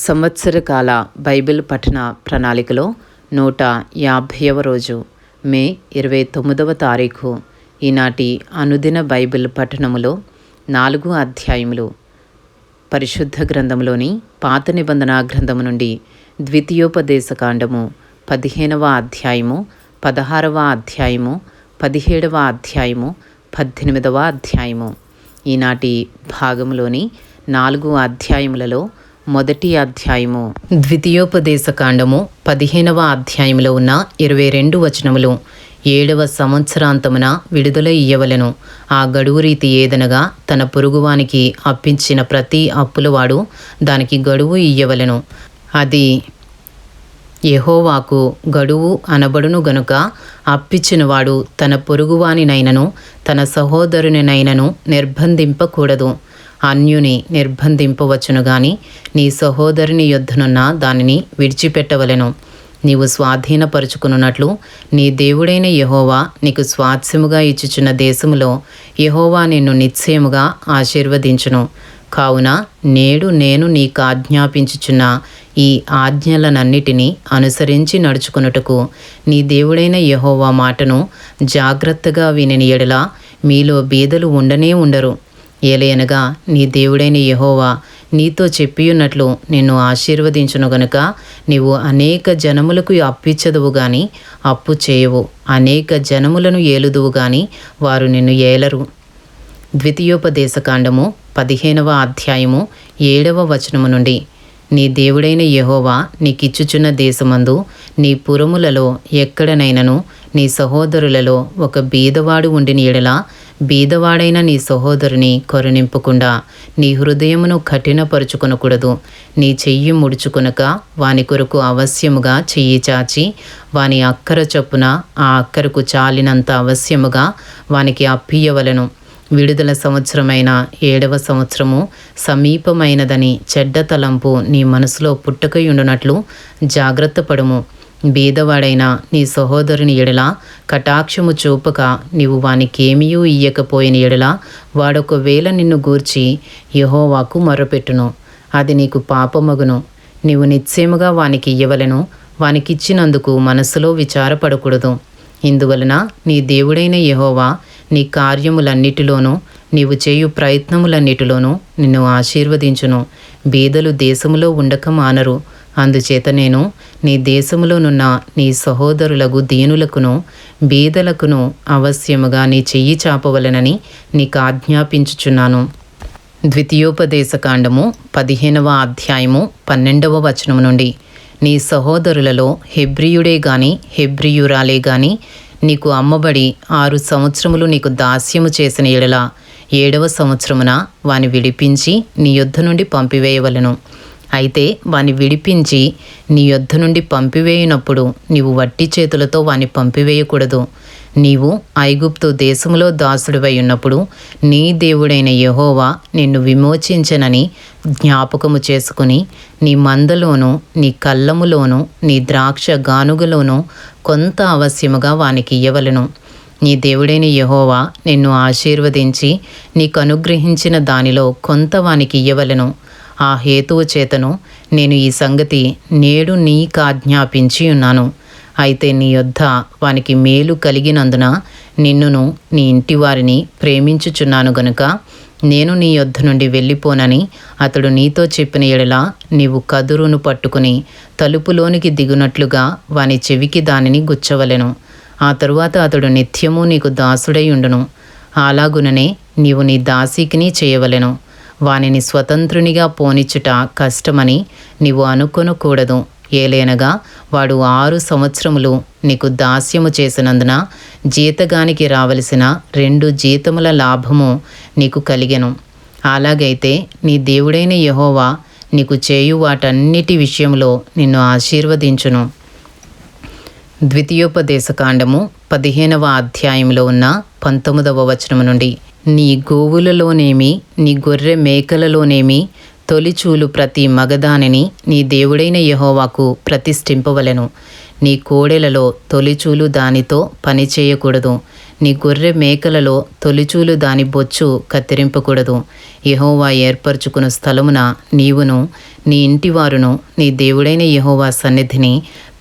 సంవత్సరకాల Bible పఠన ప్రణాళికలో 150వ రోజు మే 29వ తారీఖు. ఈనాటి అనుదిన బైబిల్ పఠనములో 4 అధ్యాయములు పరిశుద్ధ గ్రంథంలోని పాత నిబంధన గ్రంథము నుండి ద్వితీయోపదేశకాండము 15వ అధ్యాయము, 16వ అధ్యాయము, 17వ అధ్యాయము, 18వ అధ్యాయము. ఈనాటి భాగంలోని 4 అధ్యాయములలో మొదటి అధ్యాయము ద్వితీయోపదేశకాండము 15వ అధ్యాయంలో ఉన్న 22 వచనములు. 7వ సంవత్సరాంతమున విడుదల ఇయ్యవలెను. ఆ గడువు రీతి ఏదనగా తన పొరుగువానికి అప్పించిన ప్రతి అప్పులవాడు దానికి గడువు ఇయ్యవలెను. అది యెహోవాకు గడువు అనబడును గనుక అప్పిచ్చినవాడు తన పొరుగువానినైనను తన సహోదరునినైనను నిర్బంధింపకూడదు. అన్యుని నిర్బంధింపవచ్చును గాని నీ సహోదరుని యొద్దనున్న దానిని విడిచిపెట్టవలెను. నీవు స్వాధీనపరుచుకున్నట్లు నీ దేవుడైన యెహోవా నీకు స్వాస్థ్యముగా ఇచ్చుచున్న దేశములో యెహోవా నిన్ను నిశ్చయముగా ఆశీర్వదించును. కావున నేడు నేను నీకు ఆజ్ఞాపించుచున్న ఈ ఆజ్ఞలనన్నిటినీ అనుసరించి నడుచుకొనుటకు నీ దేవుడైన యెహోవా మాటను జాగ్రత్తగా వినిన యెడల మీలో బీదలు ఉండనే ఉండరు. ఏలయనగా నీ దేవుడైన యెహోవా నీతో చెప్పియున్నట్లు నిన్ను ఆశీర్వదించును గనుక నీవు అనేక జనములకు అప్పిచ్చదువు గాని అప్పు చేయవు, అనేక జనములను ఏలుదువు గాని వారు నిన్ను ఏలరు. ద్వితీయోపదేశకాండము 15వ అధ్యాయము 7వ వచనము నుండి. నీ దేవుడైన యెహోవా నీకిచ్చుచున్న దేశమందు నీ పురములలో ఎక్కడనైనను నీ సహోదరులలో ఒక బీదవాడు ఉండిన యెడల బీదవాడైన నీ సహోదరుని కరుణింపకుండా నీ హృదయమును కఠినపరుచుకొనకూడదు. నీ చెయ్యి ముడుచుకొనక వాని కొరకు అవశ్యముగా చెయ్యి చాచి వాని అక్కర చొప్పున ఆ అక్కరకు చాలినంత అవశ్యముగా వానికి అప్పియ్యవలెను. విడుదల సంవత్సరమైన 7వ సంవత్సరము సమీపమైనదని చెడ్డ తలంపు నీ మనసులో పుట్టకయుండునట్లు జాగ్రత్త పడుము. బీదవాడైన నీ సహోదరుని ఎడల కటాక్షము చూపక నీవు వానికేమీయూ ఇయ్యకపోయిన ఎడల వాడొకవేళ నిన్ను గూర్చి యెహోవాకు మొర్రపెట్టును. అది నీకు పాపమగును. నీవు నిశ్చయముగా వానికి ఇయ్యవలెను. వానికిచ్చినందుకు మనసులో విచారపడకూడదు. ఇందువలన నీ దేవుడైన యెహోవా నీ కార్యములన్నిటిలోనూ నీవు చేయు ప్రయత్నములన్నిటిలోనూ నిన్ను ఆశీర్వదించును. బీదలు దేశములో ఉండక మానరు. అందుచేత నేను నీ దేశములోనున్న నీ సహోదరులకు దీనులకును బీదలకును అవశ్యముగా నీ చెయ్యి చాపవలెనని నీకు ఆజ్ఞాపించుచున్నాను. ద్వితీయోపదేశకాండము 15వ అధ్యాయము 12వ వచనము నుండి. నీ సహోదరులలో హెబ్రీయుడే గాని హెబ్రీయురాలే గాని నీకు అమ్మబడి 6 సంవత్సరములు నీకు దాస్యము చేసిన ఎడల 7వ సంవత్సరమున వాని విడిపించి నీ యొద్ద నుండి పంపివేయవలెను. అయితే వాని విడిపించి నీ యొద్ద నుండి పంపివేయునప్పుడు నీవు వట్టి చేతులతో వాని పంపివేయకూడదు. నీవు ఐగుప్తు దేశములో దాసుడివై ఉన్నప్పుడు నీ దేవుడైన యెహోవా నిన్ను విమోచించనని జ్ఞాపకము చేసుకుని నీ మందలోను నీ కళ్ళములోను నీ ద్రాక్ష గానుగలోను కొంత అవశ్యముగా వానికి ఇయ్యవలెను. నీ దేవుడైన యెహోవా నిన్ను ఆశీర్వదించి నీకు అనుగ్రహించిన దానిలో కొంత వానికి ఇయ్యవలెను. ఆ హేతువు చేతను నేను ఈ సంగతి నేడు నీకాజ్ఞాపించి ఉన్నాను. అయితే నీ యొద్ద వానికి మేలు కలిగినందున నిన్నును నీ ఇంటి వారిని ప్రేమించుచున్నాను గనుక నేను నీ యొద్ద నుండి వెళ్ళిపోనని అతడు నీతో చెప్పిన ఎడల నీవు కదురును పట్టుకుని తలుపులోనికి దిగునట్లుగా వాని చెవికి దానిని గుచ్చవలెను. ఆ తరువాత అతడు నిత్యము నీకు దాసుడై ఉండును. అలాగుననే నీవు నీ దాసీకిని చేయవలెను. వానిని స్వతంత్రునిగా పోనిచ్చుట కష్టమని నీవు అనుకొనకూడదు. ఏలేనగా వాడు 6 సంవత్సరములు నీకు దాస్యము చేసినందున జీతగానికి రావలసిన 2 జీతముల లాభము నీకు కలిగెను. అలాగైతే నీ దేవుడైన యెహోవా నీకు చేయు వాటన్నిటి విషయంలో నిన్ను ఆశీర్వదించును. ద్వితీయోపదేశకాండము 15వ అధ్యాయంలో ఉన్న 19వ వచనము నుండి. నీ గోవులలోనేమి నీ గొర్రె మేకలలోనేమి తొలిచూలు ప్రతి మగదానిని నీ దేవుడైన యెహోవాకు ప్రతిష్ఠింపవలెను. నీ కోడెలలో తొలిచూలు దానితో పని చేయకూడదు. నీ గొర్రె మేకలలో తొలిచూలు దాని బొచ్చు కత్తిరింపకూడదు. యెహోవా ఏర్పరచుకున్న స్థలమున నీవును నీ ఇంటివారును నీ దేవుడైన యెహోవా సన్నిధిని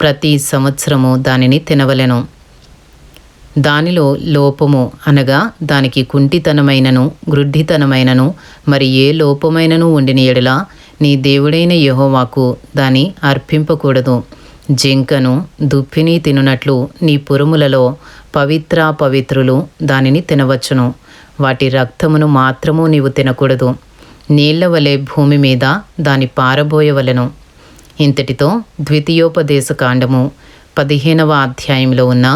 ప్రతి సంవత్సరము దానిని తినవలెను. దానిలో లోపము అనగా దానికి కుంటితనమైనను గ్రుడ్డితనమైనను మరి ఏ లోపమైనను ఉండిన ఎడల నీ దేవుడైన యెహోవాకు దాని అర్పింపకూడదు. జింకను దుప్పిని తినునట్లు నీ పురములలో పవిత్రులు దానిని తినవచ్చును. వాటి రక్తమును మాత్రము నీవు తినకూడదు. నీళ్ల వలె భూమి మీద దాని పారబోయవలెను. ఇంతటితో ద్వితీయోపదేశకాండము 15వ అధ్యాయంలో ఉన్న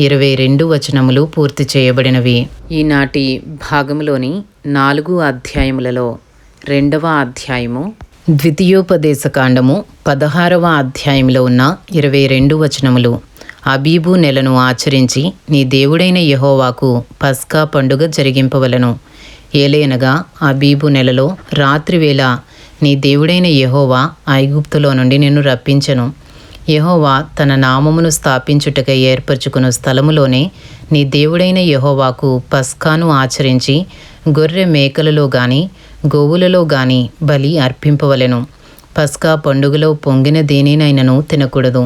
22 వచనములు పూర్తి చేయబడినవి. ఈనాటి భాగంలోని 4 అధ్యాయములలో 2వ అధ్యాయము ద్వితీయోపదేశకాండము 16వ అధ్యాయంలో ఉన్న 22 వచనములు. అబీబు నెలను ఆచరించి నీ దేవుడైన యెహోవాకు పస్కా పండుగ జరిగింపవలను. ఏలయనగా అబీబు నెలలో రాత్రివేళ నీ దేవుడైన యెహోవా ఐగుప్తులో నుండి నిన్ను రప్పించెను. యెహోవా తన నామమును స్థాపించుటకై ఏర్పరచుకున్న స్థలములోనే నీ దేవుడైన యెహోవాకు పస్కాను ఆచరించి గొర్రె మేకలలో గాని గోవులలో గాని బలి అర్పింపవలెను. పస్కా పండుగలో పొంగిన దేనినైనను తినకూడదు.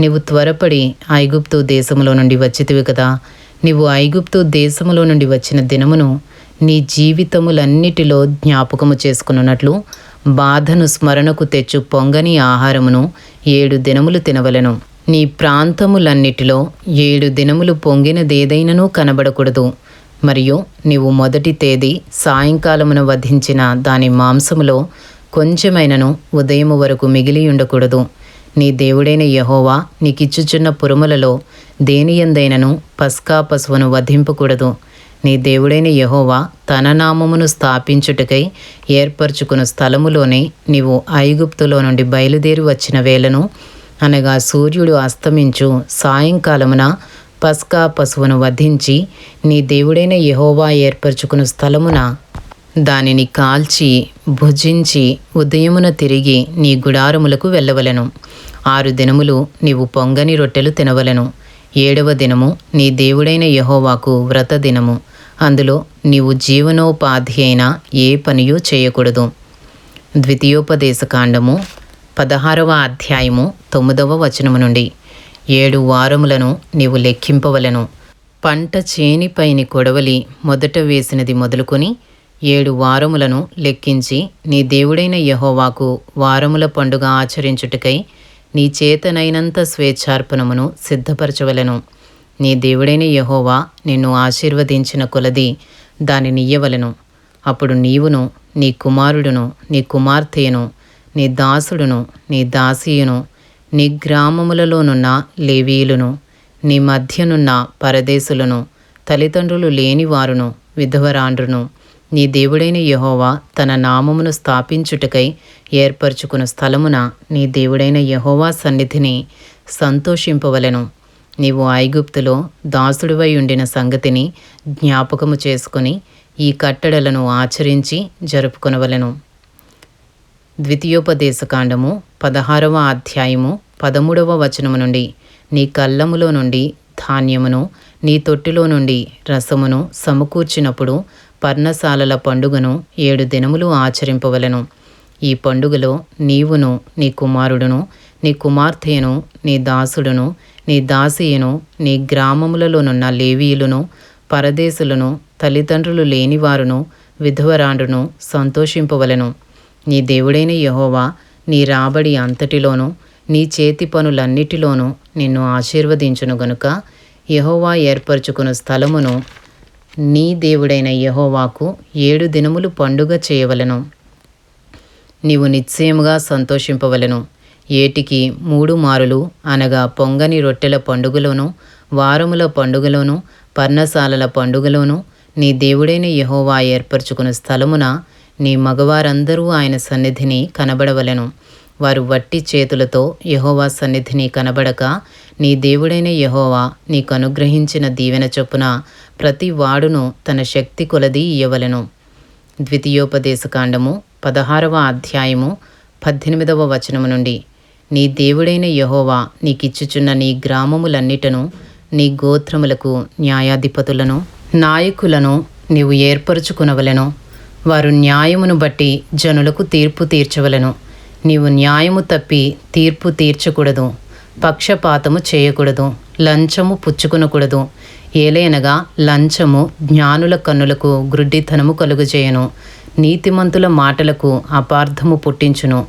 నీవు త్వరపడి ఐగుప్తు దేశములో నుండి వచ్చితివి కదా. నీవు ఐగుప్తు దేశములో నుండి వచ్చిన దినమును నీ జీవితములన్నిటిలో జ్ఞాపకము చేసుకున్నట్లు బాధను స్మరణకు తెచ్చు పొంగని ఆహారమును 7 దినములు తినవలెను. నీ ప్రాంతములన్నిటిలో 7 దినములు పొంగినదేదైనను కనబడకూడదు. మరియు నీవు మొదటి తేదీ సాయంకాలమున వధించిన దాని మాంసములో కొంచెమైనను ఉదయము వరకు మిగిలి ఉండకూడదు. నీ దేవుడైన యెహోవా నీకిచ్చుచున్న పురములలో దేనియందైనను పస్కా పశువును వధింపకూడదు. నీ దేవుడైన యెహోవా తన నామమును స్థాపించుటకై ఏర్పరచుకున్న స్థలములోనే నీవు ఐగుప్తులో నుండి బయలుదేరి వచ్చిన వేళను అనగా సూర్యుడు అస్తమించు సాయంకాలమున పస్కా పశువును వధించి నీ దేవుడైన యెహోవా ఏర్పరచుకున్న స్థలమున దానిని కాల్చి భుజించి ఉదయమున తిరిగి నీ గుడారములకు వెళ్ళవలెను. 6 దినములు నీవు పొంగని రొట్టెలు తినవలెను. 7వ దినము నీ దేవుడైన యెహోవాకు వ్రత దినము. అందులో నీవు జీవనోపాధి అయిన ఏ పనియూ చేయకూడదు. ద్వితీయోపదేశకాండము 16వ అధ్యాయము 9వ వచనము నుండి. 7 వారములను నీవు లెక్కింపవలెను. పంట చేనిపైని కొడవలి మొదట వేసినది మొదలుకొని 7 వారములను లెక్కించి నీ దేవుడైన యెహోవాకు వారముల పండుగ ఆచరించుటకై నీ చేతనైనంత స్వేచ్ఛార్పణమును సిద్ధపరచవలెను. నీ దేవుడైన యెహోవా నిన్ను ఆశీర్వదించిన కొలది దానినియ్యవలెను. అప్పుడు నీవును నీ కుమారుడును నీ కుమార్తెయును నీ దాసుడును నీ దాసీయును నీ గ్రామములలోనున్న లేవీయులను నీ మధ్యనున్న పరదేశులను తల్లిదండ్రులు లేనివారును విధవరాండ్రును నీ దేవుడైన యెహోవా తన నామమును స్థాపించుటకై ఏర్పరచుకున్న స్థలమున నీ దేవుడైన యెహోవా సన్నిధిని సంతోషింపవలెను. నీవు ఐగుప్తులో దాసుడివై ఉండిన సంగతిని జ్ఞాపకము చేసుకుని ఈ కట్టడలను ఆచరించి జరుపుకొనవలెను. ద్వితీయోపదేశకాండము 16వ అధ్యాయము 13వ వచనము నుండి. నీ కళ్ళములో నుండి ధాన్యమును నీ తొట్టిలో నుండి రసమును సమకూర్చినప్పుడు పర్ణశాలల పండుగను 7 దినములు ఆచరింపవలెను. ఈ పండుగలో నీవును నీ కుమారుడును నీ కుమార్తెయును నీ దాసుడును నీ దాసీయును నీ గ్రామములలోనున్న లేవీయులను పరదేశులను తల్లిదండ్రులు లేనివారును విధవరాండ్రును సంతోషింపవలెను. నీ దేవుడైన యెహోవా నీ రాబడి అంతటిలోనూ నీ చేతి పనులన్నిటిలోనూ నిన్ను ఆశీర్వదించును గనుక యెహోవా ఏర్పరచుకున్న స్థలమును నీ దేవుడైన యెహోవాకు 7 దినములు పండుగ చేయవలెను. నీవు నిశ్చయముగా సంతోషింపవలెను. ఏటికి 3 మారులు అనగా పొంగని రొట్టెల పండుగలోను వారముల పండుగలోను పర్ణశాలల పండుగలోను నీ దేవుడైన యెహోవా ఏర్పరచుకున్న స్థలమున నీ మగవారందరూ ఆయన సన్నిధిని కనబడవలెను. వారు వట్టి చేతులతో యెహోవా సన్నిధిని కనబడక నీ దేవుడైన యెహోవా నీకు అనుగ్రహించిన దీవెన చొప్పున ప్రతి వాడును తన శక్తి కొలది ఇయ్యవలెను. ద్వితీయోపదేశకాండము 16వ అధ్యాయము 18వ వచనము నుండి. నీ దేవుడైన యెహోవా నీకిచ్చుచున్న నీ గ్రామములన్నిటను నీ గోత్రములకు న్యాయాధిపతులను నాయకులను నీవు ఏర్పరచుకునవలెను. వారు న్యాయమును బట్టి జనులకు తీర్పు తీర్చవలెను. నీవు న్యాయము తప్పి తీర్పు తీర్చకూడదు, పక్షపాతము చేయకూడదు, లంచము పుచ్చుకొనకూడదు. ఏలైనగా లంచము జ్ఞానుల కన్నులకు గ్రుడ్డితనము కలుగజేయను, నీతిమంతుల మాటలకు అపార్థము పుట్టించును.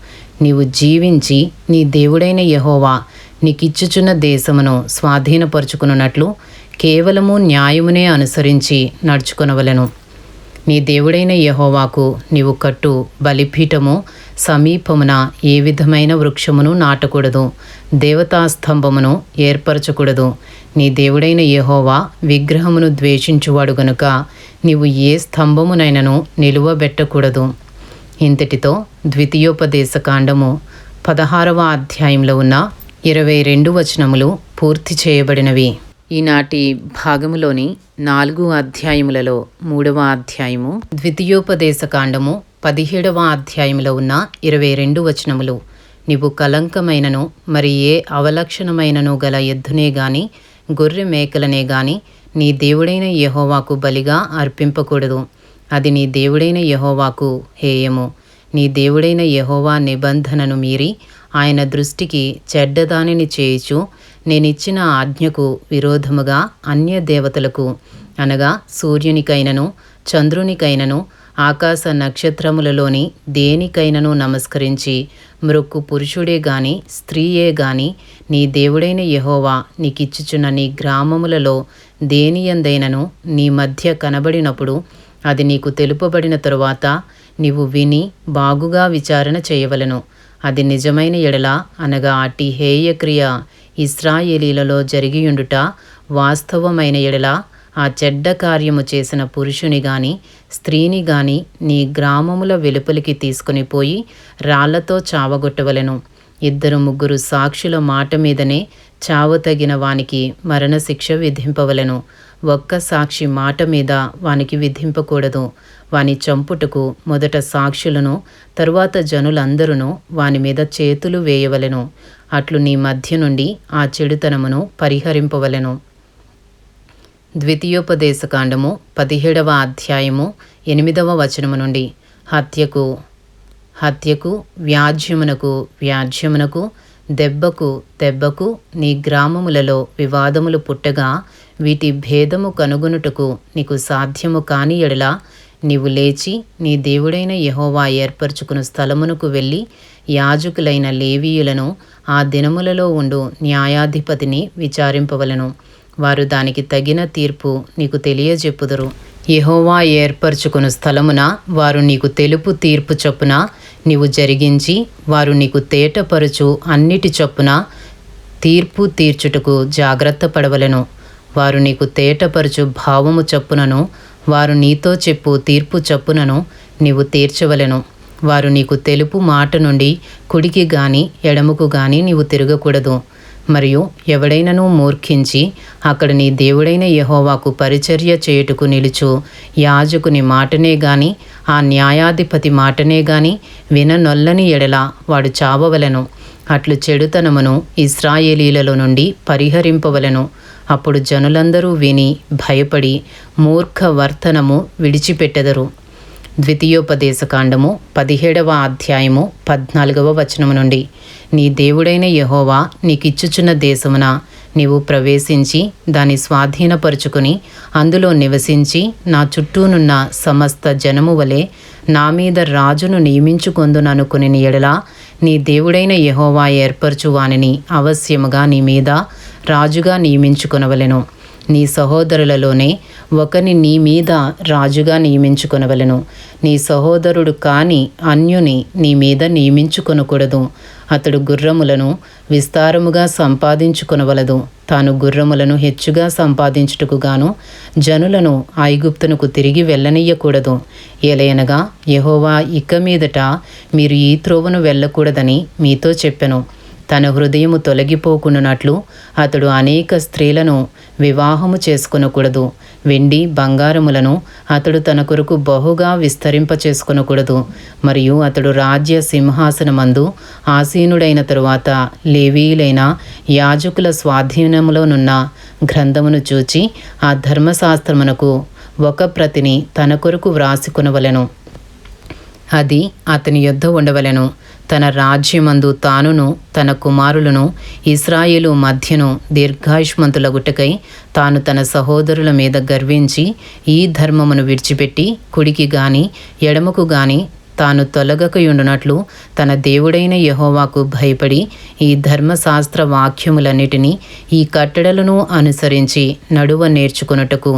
నీవు జీవించి నీ దేవుడైన యెహోవా నీకిచ్చుచున్న దేశమును స్వాధీనపరుచుకున్నట్లు కేవలము న్యాయమునే అనుసరించి నడుచుకొనవలెను. నీ దేవుడైన యెహోవాకు నీవు కట్టు బలిపీఠము సమీపమున ఏ విధమైన వృక్షమును నాటకూడదు, దేవతాస్తంభమును ఏర్పరచకూడదు. నీ దేవుడైన యెహోవా విగ్రహమును ద్వేషించువాడు గనుక నీవు ఏ స్తంభమునైనను నిలువబెట్టకూడదు. ఇంతటితో ద్వితీయోపదేశకాండము 16వ అధ్యాయంలో ఉన్న 22 వచనములు పూర్తి చేయబడినవి. ఈనాటి భాగములోని 4 అధ్యాయములలో 3వ అధ్యాయము ద్వితీయోపదేశకాండము 17వ అధ్యాయంలో ఉన్న 22 వచనములు. నీవు కలంకమైనను మరి ఏ అవలక్షణమైనను గల ఎద్దునే గాని గొర్రె మేకలనే గాని నీ దేవుడైన యెహోవాకు బలిగా అర్పింపకూడదు. అది నీ దేవుడైన యెహోవాకు హేయము. నీ దేవుడైన యెహోవా నిబంధనను మీరి ఆయన దృష్టికి చెడ్డదానిని చేయుచు నేనిచ్చిన ఆజ్ఞకు విరోధముగా అన్య దేవతలకు అనగా సూర్యునికైనను చంద్రునికైనను ఆకాశ నక్షత్రములలోని దేనికైనను నమస్కరించి మ్రొక్కు పురుషుడే గాని స్త్రీయే గాని నీ దేవుడైన యెహోవా నీకిచ్చుచున్న నీ గ్రామములలో దేనియందైనను నీ మధ్య కనబడినప్పుడు అది నీకు తెలుపబడిన తరువాత నీవు విని బాగుగా విచారణ చేయవలెను. అది నిజమైన ఎడల అనగా అట్టి హేయక్రియ ఇశ్రాయేలీలలో జరిగియుండుట వాస్తవమైన ఎడల ఆ చెడ్డ కార్యము చేసిన పురుషుని గాని స్త్రీని గాని నీ గ్రామముల వెలుపలికి తీసుకుని పోయి రాళ్లతో చావగొట్టవలెను. 2-3 సాక్షుల మాట మీదనే చావతగిన వానికి మరణశిక్ష విధింపవలెను. ఒక్క సాక్షి మాట మీద వానికి విధింపకూడదు. వాని చంపుటకు మొదట సాక్షులను తరువాత జనులందరూ వాని మీద చేతులు వేయవలెను. అట్లు నీ మధ్య నుండి ఆ చెడుతనమును పరిహరింపవలెను. ద్వితీయోపదేశకాండము 17వ అధ్యాయము 8వ వచనము నుండి హత్యకు వ్యాజ్యమునకు వ్యాజ్యమునకు దెబ్బకు నీ గ్రామములలో వివాదములు పుట్టగా వీటి భేదము కనుగొనుటకు నీకు సాధ్యము కాని ఎడల నీవు లేచి నీ దేవుడైన యెహోవా ఏర్పరచుకున్న స్థలమునకు వెళ్ళి యాజకులైన లేవీయులను ఆ దినములలో ఉండు న్యాయాధిపతిని విచారింపవలెను. వారు దానికి తగిన తీర్పు నీకు తెలియజెప్పుదురు. యెహోవా ఏర్పరచుకున్న స్థలమున వారు నీకు తెలుపు తీర్పు చొప్పున నీవు జరిగించి వారు నీకు తేటపరచు అన్నిటి చొప్పున తీర్పు తీర్చుటకు జాగ్రత్త పడవలెను. వారు నీకు తేటపరచు భావము చొప్పునను వారు నీతో చెప్పు తీర్పు చొప్పునను నీవు తీర్చవలెను. వారు నీకు తెలుపు మాట నుండి కుడికి గాని ఎడముకు గాని నీవు తిరగకూడదు. మరియు ఎవడైనను మూర్ఖించి అక్కడ నీ దేవుడైన యెహోవాకు పరిచర్య చేయుటకు నిలుచు యాజకుని మాటనే గాని ఆ న్యాయాధిపతి మాటనే గాని విననొల్లని ఎడల వాడు చావవలెను. అట్లు చెడుతనమును ఇశ్రాయేలీలలో నుండి పరిహరింపవలెను. అప్పుడు జనులందరూ విని భయపడి మూర్ఖ వర్తనము విడిచిపెట్టెదరు. ద్వితీయోపదేశకాండము 17వ అధ్యాయము 14వ వచనము నుండి నీ దేవుడైన యెహోవా నీకిచ్చుచున్న దేశమున నీవు ప్రవేశించి దాన్ని స్వాధీనపరుచుకుని అందులో నివసించి నా చుట్టూనున్న సమస్త జనము వలె నా మీద రాజును నియమించుకొందుననుకుని ఎడల నీ దేవుడైన యెహోవా ఏర్పరచు వానిని అవశ్యముగా నీ మీద రాజుగా నియమించుకొనవలెను. నీ సహోదరులలోనే ఒకని నీ మీద రాజుగా నియమించుకొనవలెను. నీ సహోదరుడు కాని అన్యుని నీ మీద నియమించుకొనకూడదు. అతడు గుర్రములను విస్తారముగా సంపాదించుకొనవలదు. తాను గుర్రములను హెచ్చుగా సంపాదించుటకు గాను జనులను ఐగుప్తునకు తిరిగి వెళ్ళనీయకూడదు. ఏలయనగా యెహోవా ఇక మీదట మీరు ఈ త్రోవను వెళ్ళకూడదని మీతో చెప్పెను. తన హృదయము తొలగిపోకుండానట్లు అతడు అనేక స్త్రీలను వివాహము చేసుకొనకూడదు. వెండి బంగారములను అతడు తన కొరకు బహుగా విస్తరింపచేసుకొనకూడదు. మరియు అతడు రాజ్య సింహాసనమందు ఆసీనుడైన తరువాత లేవీయులైన యాజకుల స్వాధీనములోనున్న గ్రంథమును చూచి ఆ ధర్మశాస్త్రమునకు ఒక ప్రతిని తన కొరకు వ్రాసికొనవలెను. అది అతని యొద్ద ఉండవలెను. తన రాజ్యమందు తానును తన కుమారులను ఇశ్రాయేలు మధ్యను దీర్ఘాయుష్మంతులగుటకై తాను తన సహోదరుల మీద గర్వించి ఈ ధర్మమును విడిచిపెట్టి కుడికి గాని ఎడమకు గాని తాను తొలగకయుండునట్లు తన దేవుడైన యెహోవాకు భయపడి ఈ ధర్మశాస్త్ర వాక్యములన్నిటినీ ఈ కట్టడలను అనుసరించి నడువ నేర్చుకొనుటకు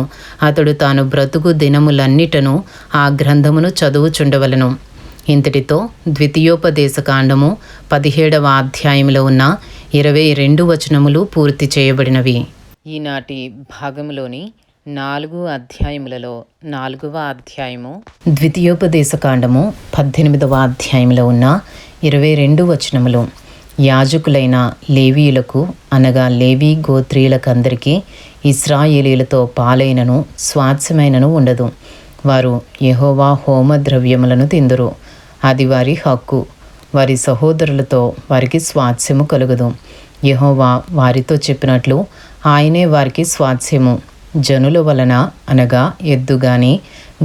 అతడు తాను బ్రతుకు దినములన్నిటను ఆ గ్రంథమును చదువుచుండవలెను. ఇంతటితో ద్వితీయోపదేశకాండము 17వ అధ్యాయంలో ఉన్న 22 వచనములు పూర్తి చేయబడినవి. ఈనాటి భాగంలోని 4 అధ్యాయములలో 4వ అధ్యాయము ద్వితీయోపదేశకాండము 18వ అధ్యాయంలో ఉన్న 22 వచనములు. యాజకులైన లేవీయులకు అనగా లేవీ గోత్రీయులకందరికీ ఇశ్రాయేలీలతో పాలైనను స్వాస్థ్యమైనను ఉండదు. వారు యెహోవా హోమ ద్రవ్యములను తిందురు. అది వారి హక్కు. వారి సహోదరులతో వారికి స్వాస్థ్యము కలుగదు. యెహోవా వారితో చెప్పినట్లు ఆయనే వారికి స్వాస్థ్యము. జనుల వలన అనగా ఎద్దు గాని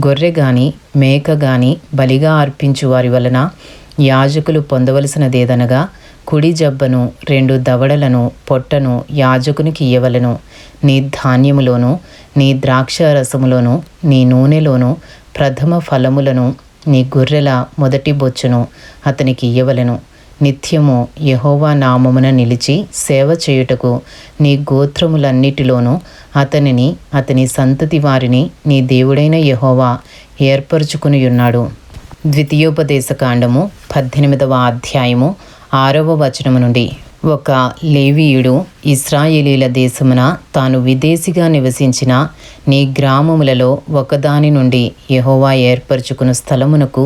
గొర్రె గాని మేక గాని బలిగా అర్పించు వారి వలన యాజకులు పొందవలసినదేదనగా కుడి జబ్బను 2 దవడలను పొట్టను యాజకునికి ఇయ్యవలెను. నీ ధాన్యములోను నీ ద్రాక్ష రసములోను నీ నూనెలోను ప్రథమ ఫలములను నీ గొర్రెల మొదటి బొచ్చును అతనికి ఇయ్యవలెను. నిత్యము యెహోవా నామమున నిలిచి సేవ చేయుటకు నీ గోత్రములన్నిటిలోనూ అతనిని అతని సంతతి వారిని నీ దేవుడైన యెహోవా ఏర్పరచుకునియున్నాడు. ద్వితీయోపదేశకాండము 18వ అధ్యాయము 6వ వచనము నుండి. ఒక లేవీయుడు ఇశ్రాయేలీల దేశమున తాను విదేశిగా నివసించిన నీ గ్రామములలో ఒకదాని నుండి యెహోవా ఏర్పరచుకున్న స్థలమునకు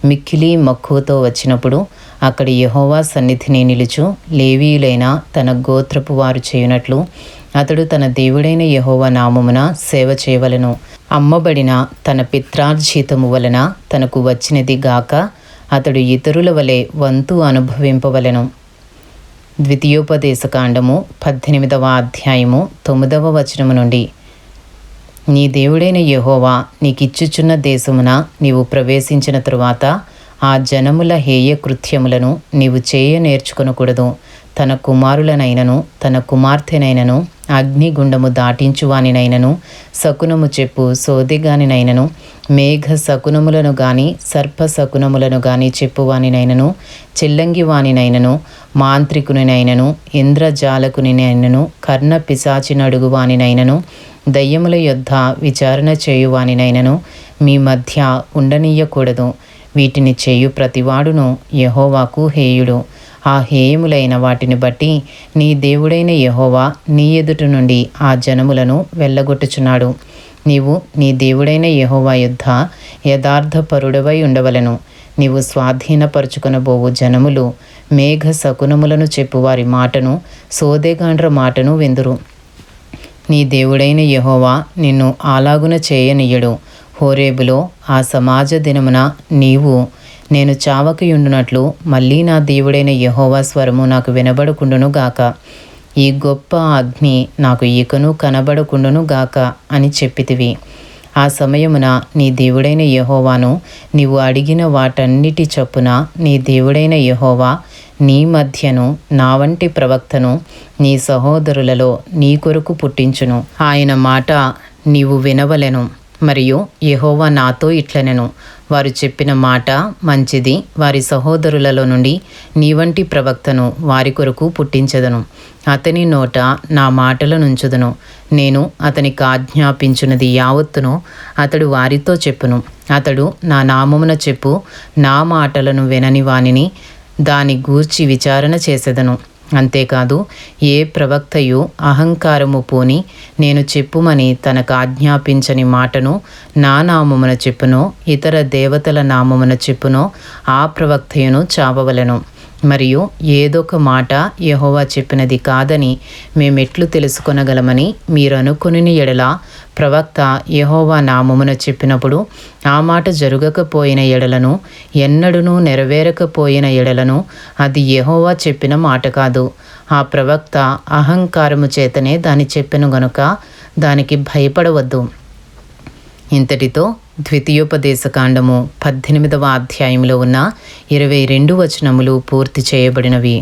మిక్కిలి మక్కువతో వచ్చినప్పుడు అక్కడి యెహోవా సన్నిధిని నిలుచు లేవీయులైన తన గోత్రపు వారు చేయునట్లు అతడు తన దేవుడైన యెహోవా నామమున సేవ చేయవలెను. అమ్మబడిన తన పిత్రార్జితము వలన తనకు వచ్చినది గాక అతడు ఇతరుల వలె వంతు అనుభవింపవలెను. ద్వితీయోపదేశకాండము 18వ అధ్యాయము 9వ వచనము నుండి. నీ దేవుడైన యెహోవా నీకిచ్చుచున్న దేశమున నీవు ప్రవేశించిన తరువాత ఆ జనముల హేయ కృత్యములను నీవు చేయ నేర్చుకొనకూడదు. తన కుమారులనైనను తన కుమార్తెనైనను అగ్నిగుండము దాటించువానినైనను శకునము చెప్పు సోదెగానినైనను మేఘ శకునములను గాని సర్ప శకునములను గాని చెప్పువానినైనను చిల్లంగి వానినైనను మాంత్రికునినైనను ఇంద్రజాలకునినైనను కర్ణ పిశాచినడుగువానినైనను దయ్యముల యొద్ద విచారణ చేయువానినైనను మీ మధ్య ఉండనీయకూడదు. వీటిని చేయు ప్రతివాడును యెహోవాకు హేయుడు. ఆ హేయములైన వాటిని బట్టి నీ దేవుడైన యెహోవా నీ ఎదుట నుండి ఆ జనములను వెళ్ళగొట్టుచున్నాడు. నీవు నీ దేవుడైన యెహోవా యొద్ద యథార్థపరుడవై ఉండవలెను. నీవు స్వాధీనపరుచుకొనబోవు జనములు మేఘ శకునములను చెప్పువారి మాటను సోదెగాండ్ర మాటను విందురు. నీ దేవుడైన యెహోవా నిన్ను అలాగున చేయనీయడు. హోరేబులో ఆ సమాజ దినమున నీవు నేను చావకయుండునట్లు మళ్ళీ నా దేవుడైన యెహోవా స్వరము నాకు వినబడకుండును గాక. ఈ గొప్ప అగ్ని నాకు ఇకను కనబడకుండును గాక అని చెప్పితివి. ఆ సమయమున నీ దేవుడైన యెహోవాను నీవు అడిగిన వాటన్నిటి చొప్పున నీ దేవుడైన యెహోవా నీ మధ్యను నా వంటి ప్రవక్తను నీ సహోదరులలో నీ కొరకు పుట్టించును. ఆయన మాట నీవు వినవలెను. మరియు యెహోవా నాతో ఇట్లనెను, వారు చెప్పిన మాట మంచిది. వారి సహోదరులలో నుండి నీ వంటి ప్రవక్తను వారి కొరకు పుట్టించదను. అతని నోట నా మాటలనుంచుదును. నేను అతనికి ఆజ్ఞాపించున్నది యావత్తును అతడు వారితో చెప్పును. అతడు నా నామమున చెప్పు నా మాటలను వినని వానిని దాని గూర్చి విచారణ చేసెదను. అంతేకాదు ఏ ప్రవక్తయు అహంకారము పూని నేను చెప్పుమని తనకు ఆజ్ఞాపించని మాటను నా నామమున చెప్పునో ఇతర దేవతల నామమున చెప్పునో ఆ ప్రవక్తయును చావవలెను. మరియు ఏదొక మాట యెహోవా చెప్పినది కాదని మేమెట్లు తెలుసుకొనగలమని మీరు అనుకొనిన ఎడల ప్రవక్త యెహోవా నామమున చెప్పినప్పుడు ఆ మాట జరగకపోయిన ఎడలను ఎన్నడూనూ నెరవేరకపోయిన ఎడలను అది యెహోవా చెప్పిన మాట కాదు. ఆ ప్రవక్త అహంకారము చేతనే దాన్ని చెప్పెను గనుక దానికి భయపడవద్దు. ఇంతటితో ద్వితీయోపదేశకాండము 18వ అధ్యాయంలో ఉన్న 22 వచనములు పూర్తి చేయబడినవి.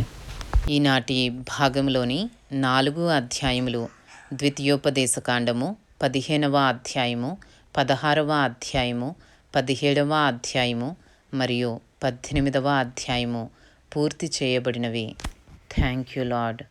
ఈనాటి భాగంలోని 4 అధ్యాయములు ద్వితీయోపదేశకాండము 15వ అధ్యాయము, 16వ అధ్యాయము, 17వ అధ్యాయము మరియు 18వ అధ్యాయము పూర్తి చేయబడినవి. Thank you lord.